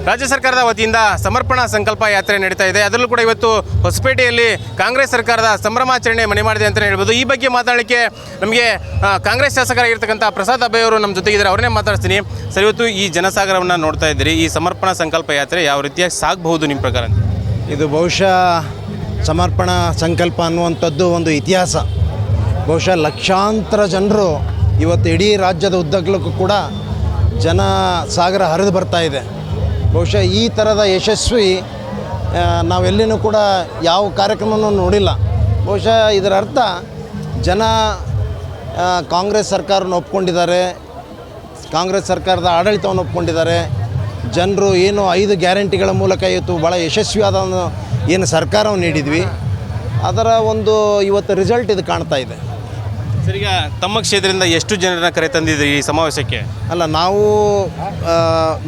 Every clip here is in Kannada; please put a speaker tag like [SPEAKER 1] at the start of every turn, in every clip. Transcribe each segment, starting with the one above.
[SPEAKER 1] ರಾಜ್ಯ ಸರ್ಕಾರದ ವತಿಯಿಂದ ಸಮರ್ಪಣಾ ಸಂಕಲ್ಪ ಯಾತ್ರೆ ನಡೀತಾ ಇದೆ. ಅದರಲ್ಲೂ ಕೂಡ ಇವತ್ತು ಹೊಸಪೇಟೆಯಲ್ಲಿ ಕಾಂಗ್ರೆಸ್ ಸರ್ಕಾರದ ಸಂಭ್ರಮಾಚರಣೆ ಮನೆ ಮಾಡಿದೆ ಅಂತಲೇ ಹೇಳ್ಬೋದು. ಈ ಬಗ್ಗೆ ಮಾತಾಡಲಿಕ್ಕೆ ನಮಗೆ ಕಾಂಗ್ರೆಸ್ ಶಾಸಕರಾಗಿರ್ತಕ್ಕಂಥ ಪ್ರಸಾದ್ ಅಭಯ್ ಅವರು ನಮ್ಮ ಜೊತೆಗಿದ್ದಾರೆ. ಅವ್ರನ್ನೇ ಮಾತಾಡ್ತೀನಿ. ಸರ್, ಇವತ್ತು ಈ ಜನಸಾಗರವನ್ನು ನೋಡ್ತಾ ಇದ್ದೀರಿ. ಈ ಸಮರ್ಪಣಾ ಸಂಕಲ್ಪ ಯಾತ್ರೆ ಯಾವ ರೀತಿಯಾಗಿ ಸಾಗಬಹುದು ನಿಮ್ಮ ಪ್ರಕಾರ?
[SPEAKER 2] ಇದು ಬಹುಶಃ ಸಮರ್ಪಣಾ ಸಂಕಲ್ಪ ಅನ್ನುವಂಥದ್ದು ಒಂದು ಇತಿಹಾಸ. ಬಹುಶಃ ಲಕ್ಷಾಂತರ ಜನರು ಇವತ್ತು ಇಡೀ ರಾಜ್ಯದ ಉದ್ದಗಲಕ್ಕೂ ಕೂಡ ಜನಸಾಗರ ಹರಿದು ಬರ್ತಾ ಇದೆ. ಬಹುಶಃ ಈ ಥರದ ಯಶಸ್ವಿ ನಾವೆಲ್ಲಿನೂ ಕೂಡ ಯಾವ ಕಾರ್ಯಕ್ರಮವನ್ನು ನೋಡಿಲ್ಲ. ಬಹುಶಃ ಇದರ ಅರ್ಥ ಜನ ಕಾಂಗ್ರೆಸ್ ಸರ್ಕಾರವನ್ನು ಒಪ್ಕೊಂಡಿದ್ದಾರೆ, ಕಾಂಗ್ರೆಸ್ ಸರ್ಕಾರದ ಆಡಳಿತವನ್ನು ಒಪ್ಕೊಂಡಿದ್ದಾರೆ. ಜನರು ಏನು 5 ಗ್ಯಾರಂಟಿಗಳ ಮೂಲಕ ಇವತ್ತು ಭಾಳ ಯಶಸ್ವಿಯಾದ ಏನು ಸರ್ಕಾರವನ್ನು ನೀಡಿದ್ವಿ, ಅದರ ಒಂದು ಇವತ್ತು ರಿಸಲ್ಟ್ ಇದು ಕಾಣ್ತಾ ಇದೆ.
[SPEAKER 1] ಸರ್, ಈಗ ತಮ್ಮ ಕ್ಷೇತ್ರದಿಂದ ಎಷ್ಟು ಜನರನ್ನ ಕರೆ ತಂದಿದ್ರಿ ಈ ಸಮಾವೇಶಕ್ಕೆ?
[SPEAKER 2] ಅಲ್ಲ, ನಾವು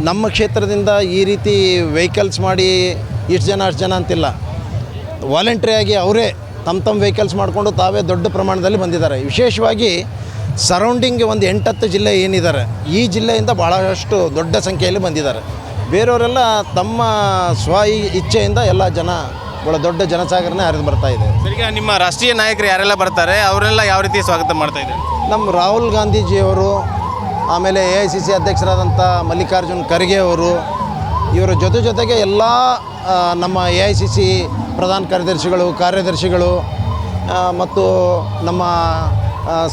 [SPEAKER 2] ನಮ್ಮ ಕ್ಷೇತ್ರದಿಂದ ಈ ರೀತಿ ವೆಹಿಕಲ್ಸ್ ಮಾಡಿ ಇಷ್ಟು ಜನ ಅಷ್ಟು ಜನ ಅಂತಿಲ್ಲ. ವಾಲಂಟ್ರಿಯಾಗಿ ಅವರೇ ತಮ್ಮ ವೆಹಿಕಲ್ಸ್ ಮಾಡಿಕೊಂಡು ತಾವೇ ದೊಡ್ಡ ಪ್ರಮಾಣದಲ್ಲಿ ಬಂದಿದ್ದಾರೆ. ವಿಶೇಷವಾಗಿ ಸರೌಂಡಿಂಗ್ ಒಂದು 8-10 ಜಿಲ್ಲೆ ಏನಿದ್ದಾರೆ, ಈ ಜಿಲ್ಲೆಯಿಂದ ಭಾಳಷ್ಟು ದೊಡ್ಡ ಸಂಖ್ಯೆಯಲ್ಲಿ ಬಂದಿದ್ದಾರೆ. ಬೇರೆಯವರೆಲ್ಲ ತಮ್ಮ ಇಚ್ಛೆಯಿಂದ ಎಲ್ಲ ಜನ ಭಾಳ ದೊಡ್ಡ ಜನಸಾಗರನೇ ಹರಿದು ಬರ್ತಾ ಇದೆ.
[SPEAKER 1] ಈಗ ನಿಮ್ಮ ರಾಷ್ಟ್ರೀಯ ನಾಯಕರು ಯಾರೆಲ್ಲ ಬರ್ತಾರೆ, ಅವರೆಲ್ಲ ಯಾವ ರೀತಿ ಸ್ವಾಗತ ಮಾಡ್ತಾ ಇದ್ದಾರೆ?
[SPEAKER 2] ನಮ್ಮ ರಾಹುಲ್ ಗಾಂಧೀಜಿಯವರು, ಆಮೇಲೆ AICC ಅಧ್ಯಕ್ಷರಾದಂಥ ಮಲ್ಲಿಕಾರ್ಜುನ್ ಖರ್ಗೆ ಅವರು, ಇವರ ಜೊತೆಗೆ ಎಲ್ಲ ನಮ್ಮ AICC ಪ್ರಧಾನ ಕಾರ್ಯದರ್ಶಿಗಳು ಮತ್ತು ನಮ್ಮ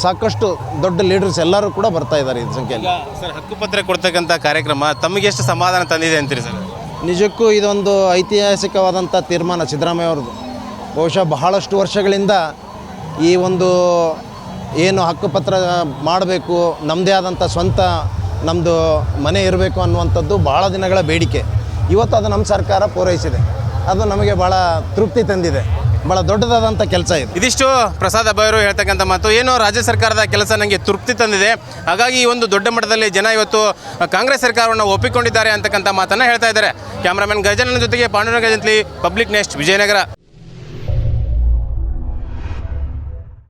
[SPEAKER 2] ಸಾಕಷ್ಟು ದೊಡ್ಡ ಲೀಡರ್ಸ್ ಎಲ್ಲರೂ ಕೂಡ ಬರ್ತಾ ಇದ್ದಾರೆ ಈ ಸಂಖ್ಯೆಯಲ್ಲಿ.
[SPEAKER 1] ಸರ್, ಹಕ್ಕುಪತ್ರ ಕೊಡ್ತಕ್ಕಂಥ ಕಾರ್ಯಕ್ರಮ ತಮಗೆ ಎಷ್ಟು ಸಮಾಧಾನ ತಂದಿದೆ ಅಂತೀರಿ ಸರ್?
[SPEAKER 2] ನಿಜಕ್ಕೂ ಇದೊಂದು ಐತಿಹಾಸಿಕವಾದಂಥ ತೀರ್ಮಾನ ಸಿದ್ದರಾಮಯ್ಯ ಅವ್ರದ್ದು. ಬಹುಶಃ ಬಹಳಷ್ಟು ವರ್ಷಗಳಿಂದ ಈ ಒಂದು ಏನು ಹಕ್ಕುಪತ್ರ ಮಾಡಬೇಕು, ನಮ್ಮದೇ ಆದಂಥ ಸ್ವಂತ ನಮ್ಮದು ಮನೆ ಇರಬೇಕು ಅನ್ನುವಂಥದ್ದು ಭಾಳ ದಿನಗಳ ಬೇಡಿಕೆ. ಇವತ್ತು ಅದು ನಮ್ಮ ಸರ್ಕಾರ ಪೂರೈಸಿದೆ. ಅದು ನಮಗೆ ಭಾಳ ತೃಪ್ತಿ ತಂದಿದೆ. ಭಾಳ ದೊಡ್ಡದಾದಂಥ ಕೆಲಸ ಇದು.
[SPEAKER 1] ಇದಿಷ್ಟು ಪ್ರಸಾದ್ ಅಭಯ್ ಅವರು ಹೇಳ್ತಕ್ಕಂಥ ಮಾತು. ಏನು ರಾಜ್ಯ ಸರ್ಕಾರದ ಕೆಲಸ ನನಗೆ ತೃಪ್ತಿ ತಂದಿದೆ, ಹಾಗಾಗಿ ಈ ಒಂದು ದೊಡ್ಡ ಮಟ್ಟದಲ್ಲಿ ಜನ ಇವತ್ತು ಕಾಂಗ್ರೆಸ್ ಸರ್ಕಾರವನ್ನು ಒಪ್ಪಿಕೊಂಡಿದ್ದಾರೆ ಅಂತಕ್ಕಂಥ ಮಾತನ್ನು ಹೇಳ್ತಾ ಇದ್ದಾರೆ. ಕ್ಯಾಮ್ರಾಮನ್ ಗಜನನ ಜೊತೆಗೆ ಪಾಂಡುರಂಗ ಜಂತ್ಲಿ, ಪಬ್ಲಿಕ್ ನೆಸ್ಟ್, ವಿಜಯನಗರ.